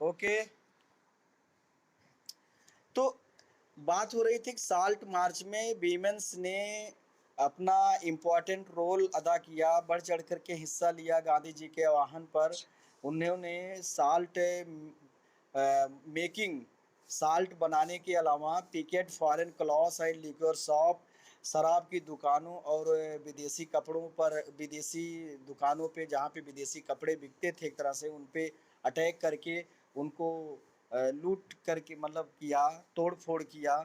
Okay. तो बात हो रही थी कि साल्ट मार्च में वीमेंस ने अपना इम्पोर्टेंट रोल अदा किया, बढ़ चढ़ करके हिस्सा लिया गांधी जी के आह्वान पर। उन्होंने साल्ट मेकिंग, साल्ट बनाने के अलावा picket foreign cloths and liquor shop, शराब की दुकानों और विदेशी कपड़ों पर, विदेशी दुकानों पे जहाँ पे विदेशी कपड़े बिकते थे, एक तरह से उन पे अटैक करके उनको लूट करके मतलब किया, तोड़ फोड़ किया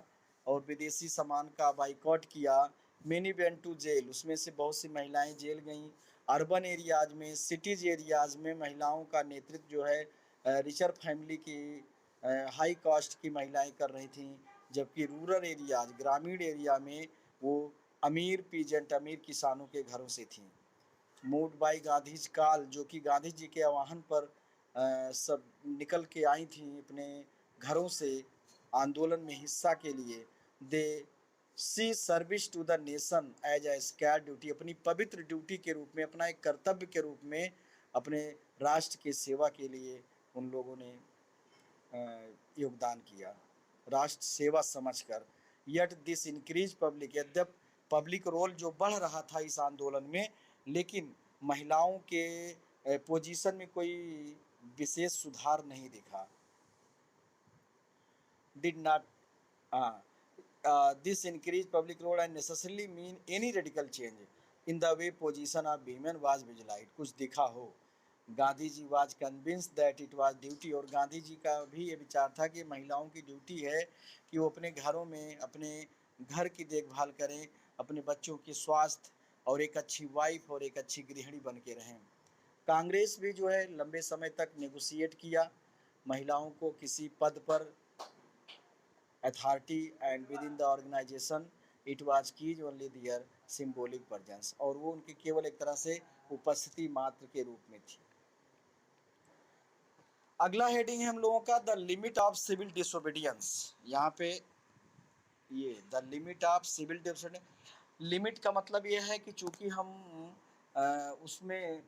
और विदेशी सामान का बाइकॉट किया। मेनी वेंट टू जेल, उसमें से बहुत सी महिलाएं जेल गईं। अर्बन एरियाज में, सिटीज एरियाज में महिलाओं का नेतृत्व जो है रिचर फैमिली की, हाई कास्ट की महिलाएं कर रही थीं, जबकि रूरल एरियाज, ग्रामीण एरिया में वो अमीर पीजेंट, अमीर किसानों के घरों से थीं। मूव्ड बाई गांधीज काल, जो कि गांधी जी के आह्वान पर सब निकल के आई थी अपने घरों से आंदोलन में हिस्सा के लिए। They see service to the nation as a sacred duty, अपनी पवित्र ड्यूटी के रूप में, अपना एक कर्तव्य के रूप में, अपने राष्ट्र की सेवा के लिए उन लोगों ने योगदान किया, राष्ट्र सेवा समझकर। यट दिस इंक्रीज पब्लिक, यद्यप पब्लिक रोल जो बढ़ रहा था इस आंदोलन में, लेकिन महिलाओं के पोजीशन में कोई विशेष सुधार नहीं दिखा। Did not this increase public role and necessarily mean any radical change in the way position of women was visualised, कुछ दिखा हो। Gandhi ji was convinced that it was duty, और गांधी जी का भी ये विचार था कि महिलाओं की ड्यूटी है कि वो अपने घरों में अपने घर की देखभाल करें, अपने बच्चों की स्वास्थ्य, और एक अच्छी वाइफ और एक अच्छी गृहिणी बन के रहें। कांग्रेस भी जो है लंबे समय तक नेगोशिएट किया महिलाओं को किसी पद पर, authority and within the organisation it was keys only their symbolic presence, और वो उनकी केवल एक तरह से उपस्थिति मात्र के रूप में थी। अगला हेडिंग है हम लोगों का the limit of civil disobedience. यहाँ पे ये the limit of civil disobedience, limit का मतलब ये है कि चूंकि हम उसमें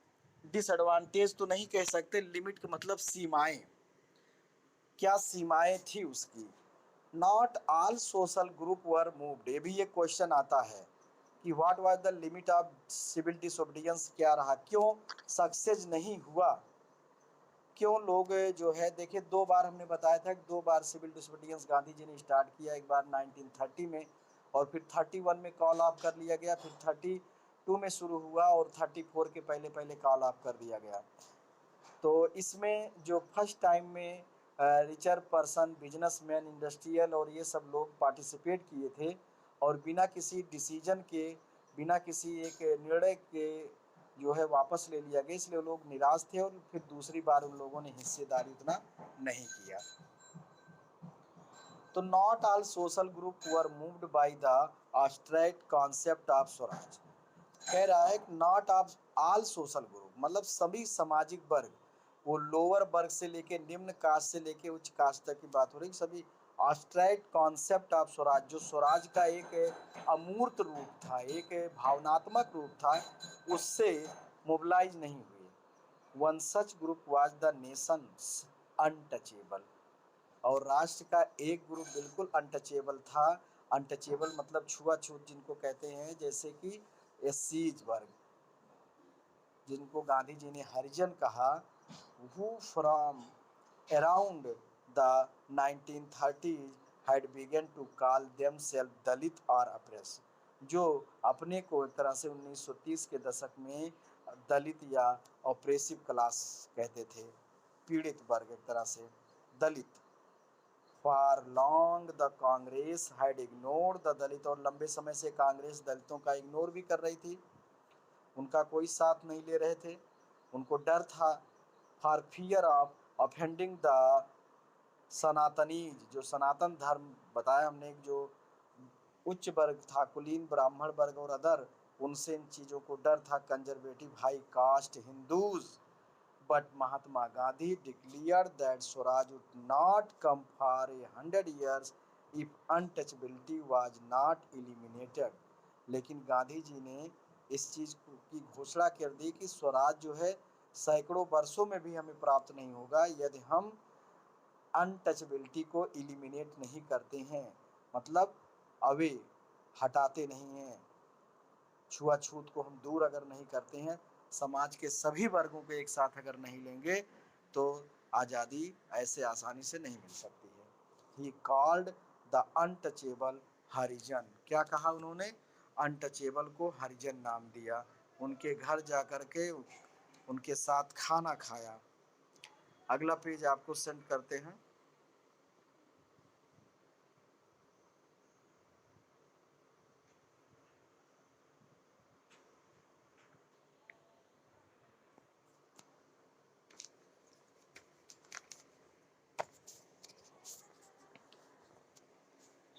डिसएडवांटेज तो नहीं कह सकते, लिमिट का मतलब सीमाएं, क्या सीमाएं थी उसकी। Not all social group were moved, ये भी ये क्वेश्चन आता है कि what was the limit of civil disobedience, क्या रहा, क्यों सक्सेस नहीं हुआ, क्यों लोग जो है, देखिए दो बार हमने बताया था कि दो बार सिविल डिसोबीडियंस गांधी जी ने स्टार्ट किया, एक बार 1930 में और फिर 31 में कॉल ऑफ कर लिया गया, फिर 32 में शुरू हुआ और 34 के पहले पहले कॉल ऑफ कर दिया गया। तो इसमें जो फर्स्ट टाइम में रिचर पर्सन, बिजनेसमैन, इंडस्ट्रियल और ये सब लोग पार्टिसिपेट किए थे और बिना किसी डिसीजन के, बिना किसी एक निर्णय के जो है वापस ले लिया गया, इसलिए लोग निराश थे और फिर दूसरी बार उन लोगों ने हिस्सेदारी उतना नहीं किया। तो not all social group were moved by the abstract concept of Swaraj, कह रहा है not of all social group मतलब सभी सामाजिक वर्ग, वो लोअर वर्ग से लेके निम्न कास्ट से लेके उच्च कास्ट तक की बात हो रही, सभी एब्स्ट्रैक्ट कॉन्सेप्ट ऑफ स्वराज, जो स्वराज का एक अमूर्त रूप था, एक भावनात्मक रूप था, उससे मोबिलाइज नहीं हुए। One such group was the Nations untouchable, और राष्ट्र का एक ग्रुप बिल्कुल अनटचेबल था। अनटचेबल मतलब छुआछूत जिनको कहते हैं, जैसे कि एससीज वर्ग, जिनको गांधी जी ने हरिजन कहा, who from around the 1930s had begun to call themselves दलित और अप्रेस, जो अपने को एक तरह से 1930 के दशक में दलित या ऑपरेसिव क्लास कहते थे, पीड़ित वर्ग एक तरह से, Dalit. For long the Congress had ignored the Dalit, और लंबे समय से कांग्रेस दलितों का इग्नोर भी कर रही थी, उनका कोई साथ नहीं ले रहे थे, उनको डर था। For fear of offending the Sanatanis, जो सनातन धर्म बताया हमने, जो उच्च वर्ग था, कुलीन ब्राह्मण वर्ग और अदर, उनसे इन चीज़ों को डर था, conservative high cast Hindus. But Mahatma Gandhi declared that Swaraj would not come for 100 years if untouchability was not eliminated, लेकिन गांधी जी ने इस चीज़ की घोषणा कर दी कि स्वराज जो है सैकड़ों वर्षों में भी हमें प्राप्त नहीं होगा यदि हम अनटचेबिलिटी को इलिमिनेट नहीं करते हैं, मतलब अवे हटाते नहीं हैं, छुआछूत को हम दूर अगर नहीं करते हैं, समाज के सभी वर्गों को एक साथ अगर नहीं लेंगे तो आज़ादी ऐसे आसानी से नहीं मिल सकती है। ही कॉल्ड द अनटचेबल हरिजन, क्या कहा उन्होंने? अनटचेबल को हरिजन नाम दिया। उनके घर जा कर के उनके साथ खाना खाया। अगला पेज आपको सेंड करते हैं।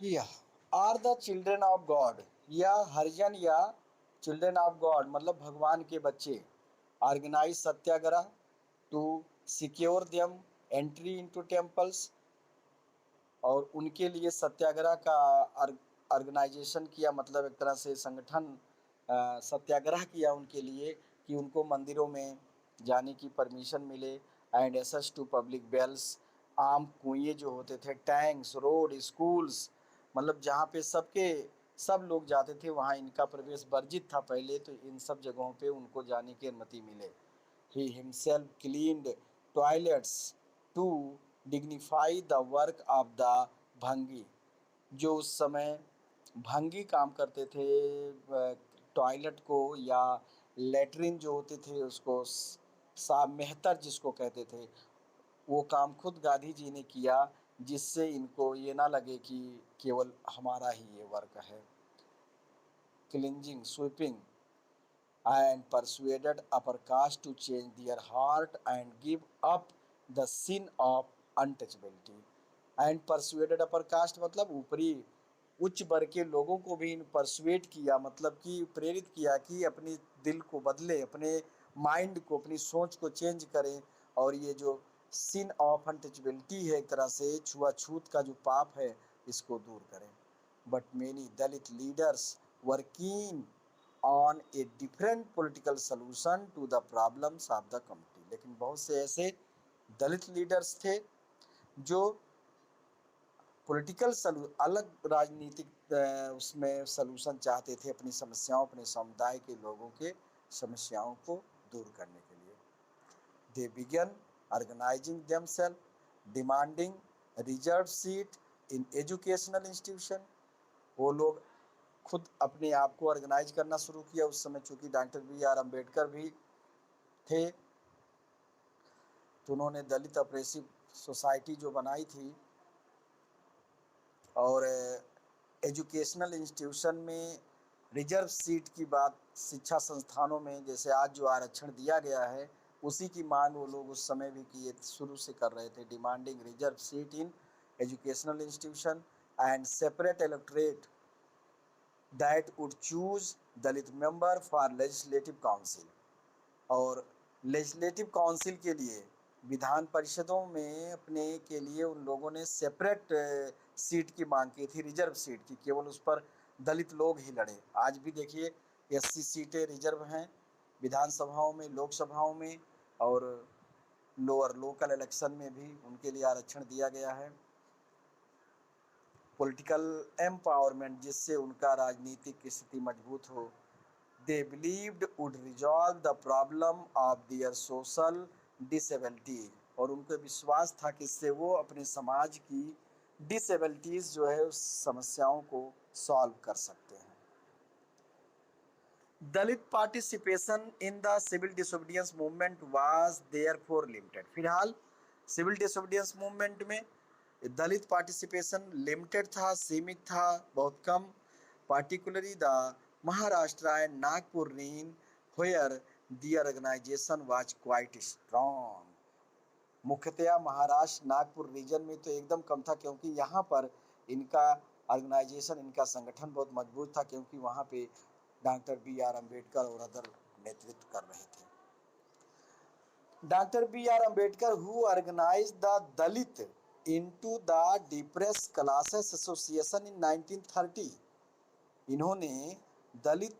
या or the children of God, या हरिजन या चिल्ड्रन ऑफ गॉड मतलब भगवान के बच्चे, organise satyagraha to secure them entry into temples, और उनके लिए सत्याग्रह का ऑर्गेनाइजेशन किया, मतलब एक तरह से संगठन सत्याग्रह किया उनके लिए कि उनको मंदिरों में जाने की परमिशन मिले। And access to public wells, आम कुएं जो होते थे, टैंक्स, रोड, स्कूल्स, मतलब जहाँ पे सब लोग जाते थे वहाँ इनका प्रवेश वर्जित था पहले, तो इन सब जगहों पे उनको जाने की अनुमति मिले। He himself cleaned toilets to dignify the work of the Bhangi, जो उस समय भंगी काम करते थे टॉयलेट को या लेटरिन जो होते थे उसको साफ मेहतर जिसको कहते थे, वो काम खुद गांधी जी ने किया, जिससे इनको ये ना लगे कि केवल हमारा ही ये वर्क है। Cleansing, sweeping and persuaded upper caste to change their heart and give up the sin of untouchability। and persuaded upper caste मतलब ऊपरी उच्च वर्ग के लोगों को भी इन परसुएट किया, मतलब कि प्रेरित किया कि अपनी दिल को बदले, अपने माइंड को, अपनी सोच को चेंज करें, और ये जो सिन ऑफ अनटचेबिलिटी है, एक तरह से छुआछूत का जो पाप है, इसको दूर करें। But many Dalit leaders were keen on a different political solution to the problems of the community, लेकिन बहुत से ऐसे दलित लीडर्स थे जो पॉलिटिकल अलग राजनीतिक उसमें सलूशन चाहते थे अपनी समस्याओं, अपने समुदाय के लोगों के समस्याओं को दूर करने के लिए। They began organising themselves demanding reserve seat in educational institution, वो लोग खुद अपने आप को ऑर्गेनाइज करना शुरू किया। उस समय चूंकि डॉक्टर बी आर अम्बेडकर भी थे, तो उन्होंने दलित अप्रेसिव सोसाइटी जो बनाई थी, और एजुकेशनल इंस्टीट्यूशन में रिजर्व सीट की बात, शिक्षा संस्थानों में जैसे आज जो आरक्षण दिया गया है, उसी की मांग वो लोग उस समय भी किए, शुरू से कर रहे थे। Demanding reserve seat in educational institution and separate electorate that would choose Dalit member for legislative council, और लेजिस्लेटिव काउंसिल के लिए विधान परिषदों में अपने के लिए उन लोगों ने सेपरेट सीट की मांग की थी, रिजर्व सीट की, केवल उस पर दलित लोग ही लड़े। आज भी देखिए 80 सीटें रिजर्व हैं विधानसभाओं में, लोकसभाओं में, और लोअर लोकल इलेक्शन में भी उनके लिए आरक्षण दिया गया है। पॉलिटिकल एम्पावरमेंट, जिससे उनका राजनीतिक स्थिति मजबूत हो। They believed would resolve the problem of their social disability, और उनको विश्वास था कि इससे वो अपने समाज की डिसेबिलिटीज जो है उस समस्याओं को सॉल्व कर सकते हैं। Dalit participation in the civil disobedience movement was therefore limited, फिलहाल सिविल डिसोबीडियंस मूवमेंट में दलित पार्टिसिपेशन लिमिटेड था, सीमित था, बहुत कम। Particularly the Maharashtra and Nagpur region where the organisation was quite strong, मुख्यतया महाराष्ट्र नागपुर रीजन में तो एकदम कम था, क्योंकि यहाँ पर इनका ऑर्गेनाइजेशन, इनका संगठन बहुत मजबूत था, क्योंकि वहाँ पे डॉक्टर बी आर अम्बेडकर और अदर नेतृत्व कर रहे थे। Doctor B R Ambedkar who organise the Dalit into the depress classes association in 1930, इन्होंने दलित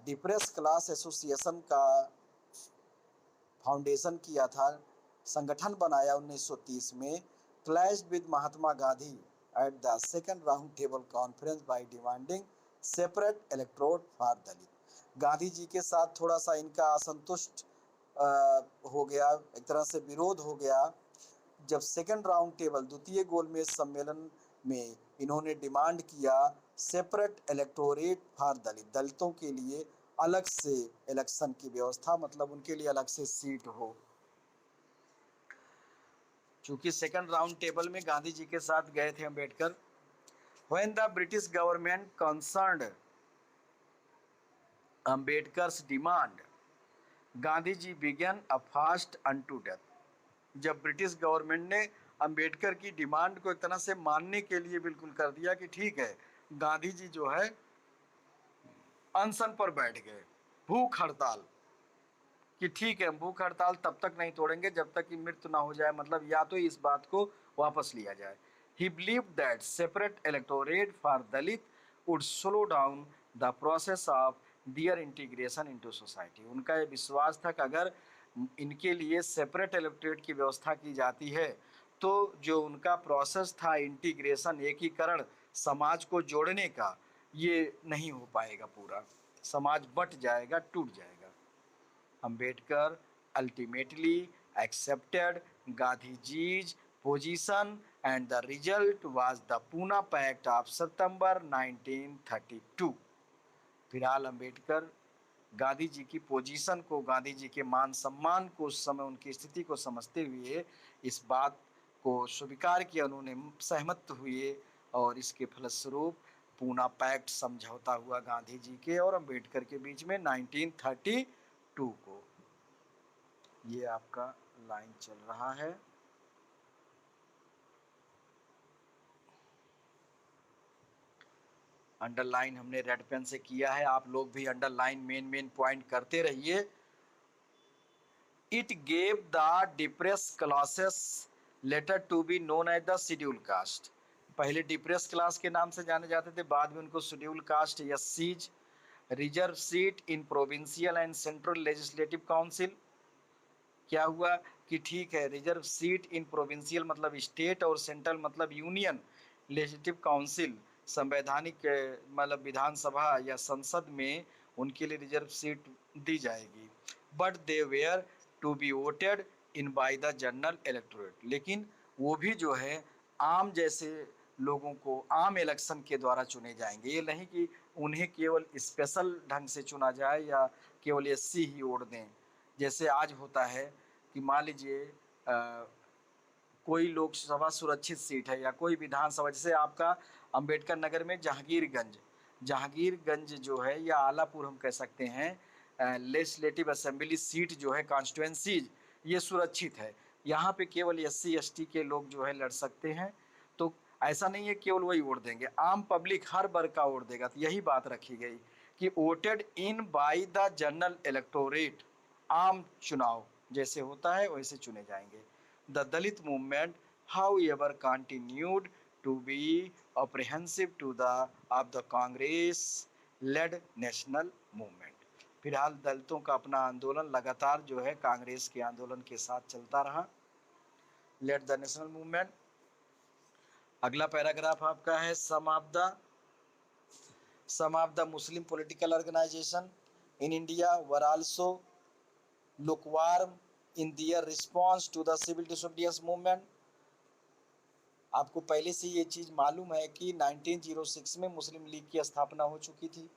डिप्रेस क्लास एसोसिएशन का फाउंडेशन किया था संगठन बनाया 1930 में, clashed with Mahatma Gandhi at the second round table conference by demanding separate electorate for दलित। गांधी जी के साथ थोड़ा सा इनका असंतुष्ट हो गया, एक तरह से विरोध हो गया, जब सेकंड राउंड टेबल द्वितीय गोलमेज सम्मेलन में इन्होंने डिमांड किया सेपरेट इलेक्टोरेट फॉर दलित, दलितों के लिए अलग से इलेक्शन की व्यवस्था, मतलब उनके लिए अलग से सीट हो। चूंकि सेकंड राउंड टेबल में गांधी जी के साथ गए थे Ambedkar. When the British government concerned Ambedkar's demand, Gandhi ji began a fast unto death. जब ब्रिटिश गवर्नमेंट ने अंबेडकर की डिमांड को एक तरह से मानने के लिए बिल्कुल कर दिया कि ठीक है, गांधी जी जो है अनशन पर बैठ गए, भूख हड़ताल, कि ठीक है भूख हड़ताल तब तक नहीं तोड़ेंगे जब तक कि मृत्यु ना हो जाए, मतलब या तो इस बात को वापस लिया जाए। He believed that separate electorate for Dalit would slow down the process of their integration into society. उनका यह विश्वास था कि अगर इनके लिए सेपरेट इलेक्टोरेट की व्यवस्था की जाती है तो जो उनका प्रोसेस था इंटीग्रेशन, एकीकरण, समाज को जोड़ने का, ये नहीं हो पाएगा, पूरा समाज बट जाएगा, टूट जाएगा। Ambedkar ultimately accepted Gandhiji's position and the result was the Pune Pact of September 1932। फिलहाल अंबेडकर गांधी जी की पोजीशन को, गांधी जी के मान सम्मान को, उस समय उनकी स्थिति को समझते हुए इस बात को स्वीकार किया, उन्होंने सहमत हुए और इसके फलस्वरूप पूना पैक्ट समझौता हुआ गांधी जी के और अंबेडकर के बीच में 1932 को। ये आपका लाइन चल रहा है। अंडरलाइन हमने रेड पेन से किया है, आप लोग भी अंडरलाइन मेन पॉइंट करते रहिए। It gave the depress classes later to be known as the schedule caste. पहले डिप्रेस क्लास के नाम से जाने जाते थे, बाद में उनको शेड्यूल कास्ट या सीज। Reserve seat in provincial and central legislative council. क्या हुआ कि ठीक है, रिजर्व सीट इन प्रोविंशियल मतलब स्टेट और सेंट्रल मतलब यूनियन लेजिस्लेटिव काउंसिल, संवैधानिक मतलब विधानसभा या संसद में उनके लिए रिजर्व सीट दी जाएगी। But they were to be voted in by the general electorate, लेकिन वो भी जो है आम जैसे लोगों को आम इलेक्शन के द्वारा चुने जाएंगे। ये नहीं कि उन्हें केवल स्पेशल ढंग से चुना जाए या केवल एससी ही वोट दें, जैसे आज होता है कि मान लीजिए कोई लोकसभा सुरक्षित सीट है या कोई विधानसभा, जैसे आपका अंबेडकर नगर में जहांगीरगंज जो है या आलापुर हम कह सकते हैं, लेजिस्लेटिव असेंबली सीट जो है कॉन्स्टिट्यूंसीज, ये सुरक्षित है। यहाँ पे केवल एससी एसटी के लोग जो है लड़ सकते हैं। तो ऐसा नहीं है केवल वही वोट देंगे, आम पब्लिक हर वर्ग का वोट देगा। तो यही बात रखी गई कि voted in by the general electorate, आम चुनाव जैसे होता है वैसे चुने जाएंगे। The Dalit movement however continued to be apprehensive to the of the Congress led national movement. फिलहाल दलितों का अपना आंदोलन लगातार जो है कांग्रेस के आंदोलन के साथ चलता रहा, लेड द नेशनल मूवमेंट। अगला पैराग्राफ आपका है some of the Muslim political organisation in India were also lukewarm in their response to the civil disobedience movement। आपको पहले से ये चीज़ मालूम है कि 1906 में मुस्लिम लीग की स्थापना हो चुकी थी,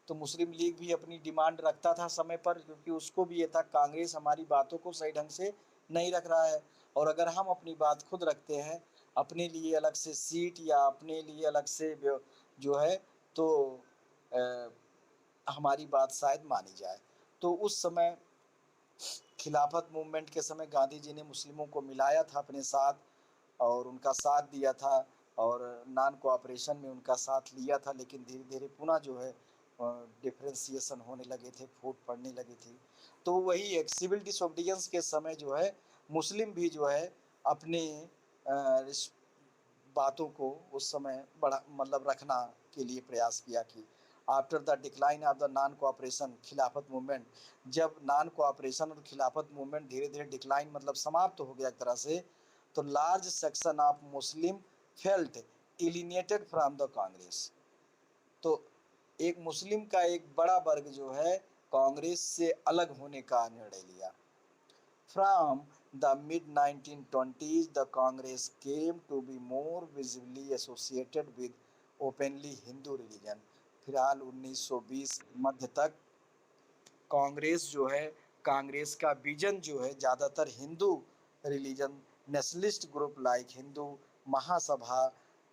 तो मुस्लिम लीग भी अपनी डिमांड रखता था समय पर, क्योंकि उसको भी ये था कांग्रेस हमारी बातों को सही ढंग से नहीं रख रहा है, और अगर हम अपनी बात खुद रखते हैं, अपने लिए अलग से सीट या अपने लिए अलग से जो है तो हमारी बात शायद मानी जाए। तो उस समय खिलाफत मूवमेंट के समय गांधी जी ने मुस्लिमों को मिलाया था अपने साथ और उनका साथ दिया था और नॉन कोऑपरेशन में उनका साथ लिया था, लेकिन धीरे धीरे पुनः जो है डिफ्रेंसिएशन होने लगे थे, फूट पड़ने लगी थी। तो वही एक सिविल डिसोबीडियंस के समय जो है मुस्लिम भी जो है अपने बातों को उस समय बड़ा मतलब रखना के लिए प्रयास किया कि after the decline of the non cooperation खिलाफत मूवमेंट, जब नॉन कोऑपरेशन और खिलाफत मूवमेंट धीरे धीरे डिक्लाइन मतलब समाप्त हो गया एक तरह से, तो large section of Muslim felt alienated from the Congress. तो एक मुस्लिम का एक बड़ा वर्ग जो है कांग्रेस से अलग होने का निर्णय लिया। From the mid-1920s, the Congress came to be more visibly associated with openly Hindu religion। फिलहाल 1920 मध्य तक कांग्रेस जो है, कांग्रेस का विजन जो है ज़्यादातर Hindu religion nationalist group like Hindu Mahasabha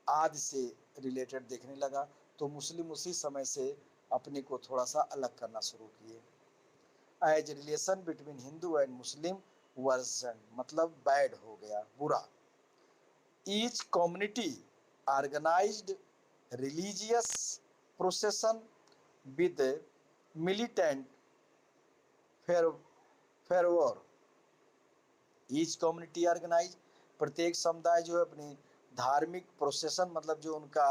आदि से रिलेटेड देखने लगा। तो मुस्लिम उसी समय से अपने को थोड़ा सा अलग करना शुरू किए। As relation between Hindu and Muslim worsened मतलब बैड हो गया, बुरा। Each community organised religious procession with militant fervour. Each community organise, प्रत्येक समुदाय जो है अपनी धार्मिक प्रोसेशन मतलब जो उनका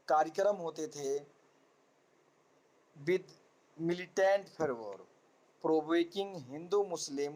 कार्यक्रम होते थे with militant fervor, provoking Hindu-Muslim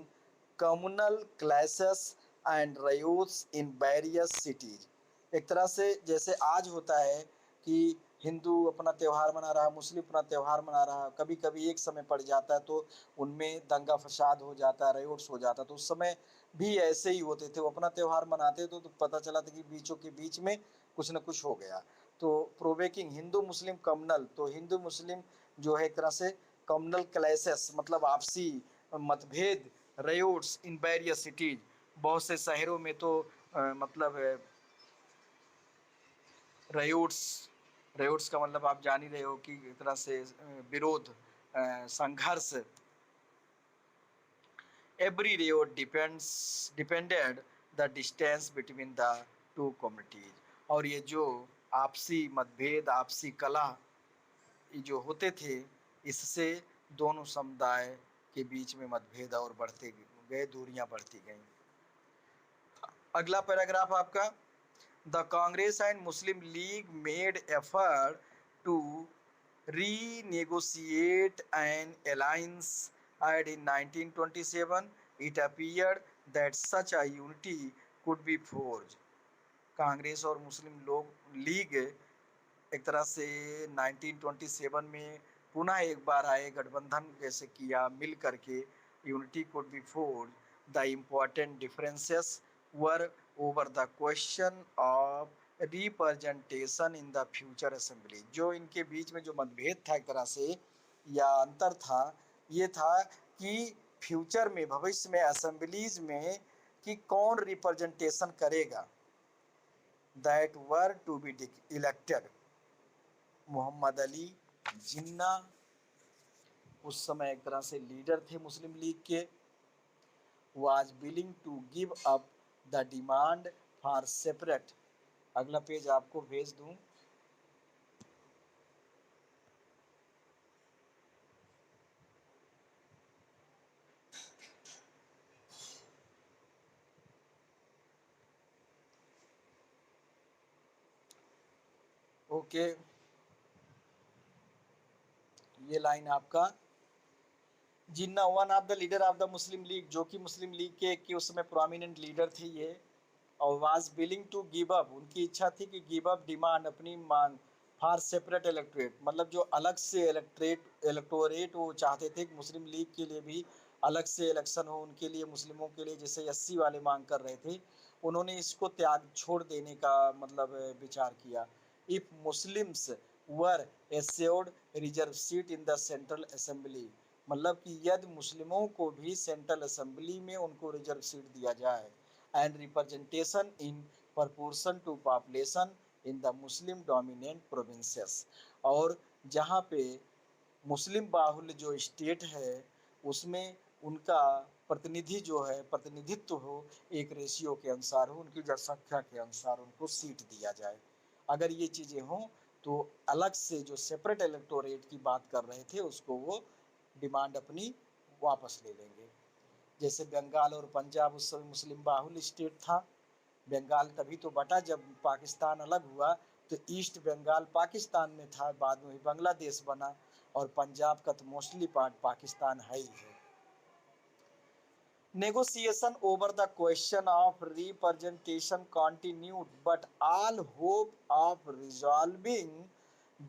communal clashes and riots in various cities। एक तरह से जैसे आज होता है कि हिंदू अपना त्यौहार मना रहा है, मुस्लिम अपना त्यौहार मना रहा है, कभी कभी एक समय पड़ जाता है तो उनमें दंगा फसाद हो जाता है, रायोट्स हो जाता है। तो उस समय भी ऐसे ही होते थे, वो अपना त्यौहार मनाते थे तो पता चला था कि बीचों के बीच में कुछ न कुछ हो गया। तो प्रोवेकिंग हिंदू मुस्लिम कम्युनल, तो हिंदू मुस्लिम जो है एक तरह से कम्युनल क्लैशेस मतलब आपसी मतभेद, रायोट्स इन वेरियस सिटीज, बहुत से शहरों में तो मतलब रायोट्स, रायोट्स का मतलब आप जान ही रहे हो कि एक तरह से विरोध, संघर्ष। Every Riot depended the distance between the two communities. और ये जो आपसी मतभेद, आपसी कला जो होते थे, इससे दोनों समुदाय के बीच में मतभेद और बढ़ते गए, दूरियां बढ़ती गईं। अगला पैराग्राफ आपका, the Congress and Muslim League made effort to renegotiate an alliance, and in 1927 it appeared that such a unity could be forged। Congress और मुस्लिम लोग लीग एक तरह से 1927 में पुनः एक बार आए, गठबंधन जैसे किया, मिल करके unity could be Ford. The important differences were over the question of representation in the future assembly. जो इनके बीच में जो मतभेद था एक तरह से या अंतर था, ये था कि फ्यूचर में, भविष्य में असेंबलीज में कि कौन रिप्रेजेंटेशन करेगा। That were to be elected. Mohammad Ali Jinnah उस समय एक तरह से लीडर थे मुस्लिम लीग के, was willing to give up the demand for separate. अगला पेज आपको भेज दूं। ओके, ये लाइन आपका, Jinnah one of the leader of the Muslim League, जो कि मुस्लिम लीग के उस समय प्रोमिनेंट लीडर थे ये, और was willing to give up, उनकी इच्छा थी कि गिव अप डिमांड, अपनी मांग, फॉर सेपरेट इलेक्टोरेट मतलब जो अलग से इलेक्टोरेट वो चाहते थे कि मुस्लिम लीग के लिए भी अलग से इलेक्शन हो, उनके लिए, मुस्लिमों के लिए, जैसे एससी वाले मांग कर रहे थे, उन्होंने इसको त्याग छोड़ देने का मतलब विचार किया। If Muslims were assured reserve seat in the central assembly, मतलब कि यदि मुस्लिमों को भी सेंट्रल असेंबली में उनको रिजर्व सीट दिया जाए, and representation in proportion to population in the Muslim dominant provinces, और जहाँ पे मुस्लिम बाहुल्य जो स्टेट है उसमें उनका प्रतिनिधि जो है, प्रतिनिधित्व हो एक रेशियो के अनुसार हो, उनकी जनसंख्या के अनुसार उनको सीट दिया जाए। अगर ये चीज़ें हों तो अलग से जो सेपरेट इलेक्टोरेट की बात कर रहे थे उसको वो डिमांड अपनी वापस ले लेंगे। जैसे बंगाल और पंजाब उस समय मुस्लिम बाहुल्य स्टेट था। बंगाल तभी तो बटा जब पाकिस्तान अलग हुआ, तो ईस्ट बंगाल पाकिस्तान में था, बाद में बांग्लादेश बना, और पंजाब का तो मोस्टली पार्ट पाकिस्तान है ही है। Negotiation over the question of representation continued, but all hope of resolving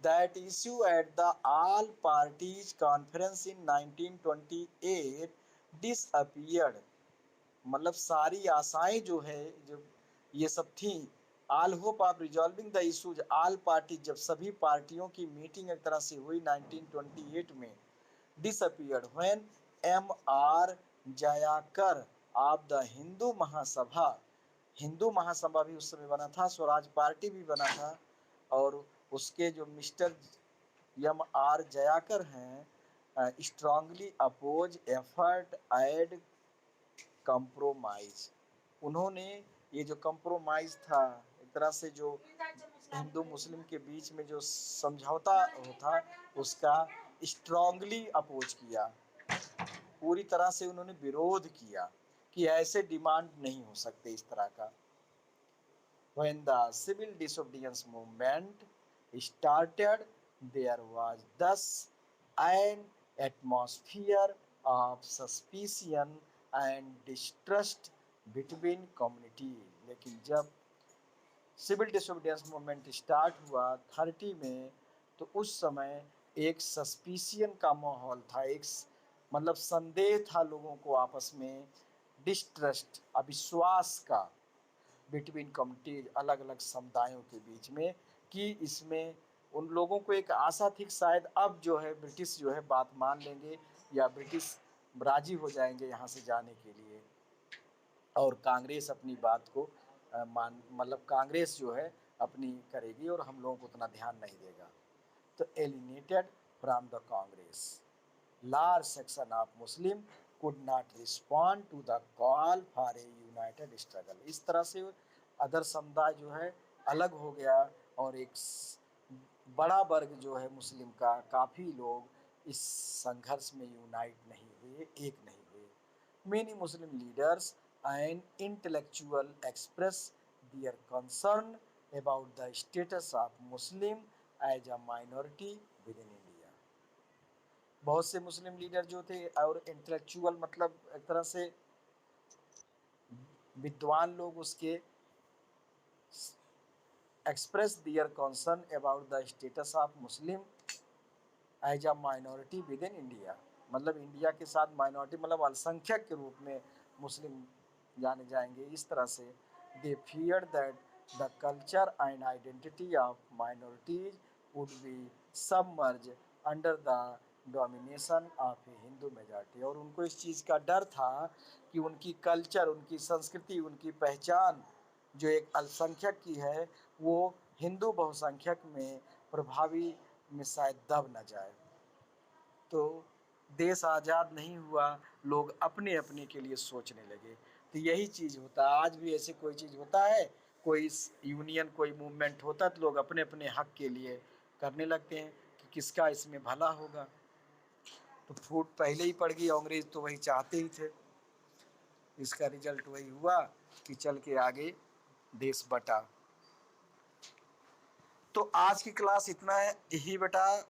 that issue at the All Parties Conference in 1928 disappeared। मतलब सारी आशाएं जो है, जो ये सब थी, all hope of resolving the issues, all party, जब सभी पार्टियों की मीटिंग एक तरह से हुई 1928 में, disappeared when M.R. Jayakar of the Hindu Mahasabha, Hindu Mahasabha भी उस समय बना था, स्वराज पार्टी भी बना था, और उसके जो मिस्टर M.R. जयाकर हैं, strongly oppose effort at compromise. उन्होंने ये जो कंप्रोमाइज था, एक तरह से जो हिंदू मुस्लिम के बीच में जो समझौता होता, उसका स्ट्रांगली अपोज किया, पूरी तरह से उन्होंने विरोध किया कि ऐसे डिमांड नहीं हो सकते इस तरह का। When the civil disobedience movement started, there was thus an atmosphere of suspicion and distrust between community। लेकिन जब सिविल डिसोबीडियंस मूवमेंट स्टार्ट हुआ 30 में, तो उस समय एक सस्पिशियन का माहौल था, एक मतलब संदेह था लोगों को आपस में, डिस्ट्रस्ट, अविश्वास का, बिटवीन कम्युनिटीज, अलग अलग समुदायों के बीच में, कि इसमें उन लोगों को एक आशा थी कि शायद अब जो है ब्रिटिश जो है बात मान लेंगे, या ब्रिटिश राजी हो जाएंगे यहाँ से जाने के लिए, और कांग्रेस अपनी बात को मतलब कांग्रेस जो है अपनी करेगी और हम लोगों को उतना ध्यान नहीं देगा। तो alienated from the Congress, large section of Muslim could not respond to the call for a united struggle. इस तरह से अदर समुदाय जो है अलग हो गया, और एक बड़ा वर्ग जो है मुस्लिम का, काफ़ी लोग इस संघर्ष में यूनाइट नहीं हुए, एक नहीं हुए। Many Muslim leaders and intellectual express their concern about the status of Muslim as a minority within India। बहुत से मुस्लिम लीडर जो थे, और इंटेलेक्चुअल मतलब एक तरह से विद्वान लोग, उसके express their concern about the status of Muslim as a minority within India. मतलब इंडिया के साथ माइनॉरिटी मतलब अल्पसंख्यक के रूप में मुस्लिम जाने जाएंगे, इस तरह से। दे fear that the culture and identity of minorities would be submerge under the domination of A Hindu majority. और उनको इस चीज़ का डर था कि उनकी कल्चर, उनकी संस्कृति, उनकी पहचान जो एक अल्पसंख्यक की है, वो हिंदू बहुसंख्यक में प्रभावी में शायद दब न जाए। तो देश आज़ाद नहीं हुआ, लोग अपने अपने के लिए सोचने लगे। तो यही चीज़ होता है आज भी, ऐसे कोई चीज़ होता है, कोई यूनियन, कोई मूवमेंट होता है, तो लोग अपने अपने हक के लिए करने लगते हैं कि किसका इसमें भला होगा। तो फूट पहले ही पड़ गई, अंग्रेज तो वही चाहते ही थे, इसका रिजल्ट वही हुआ कि चल के आगे देश बटा। तो आज की क्लास इतना है ही बेटा।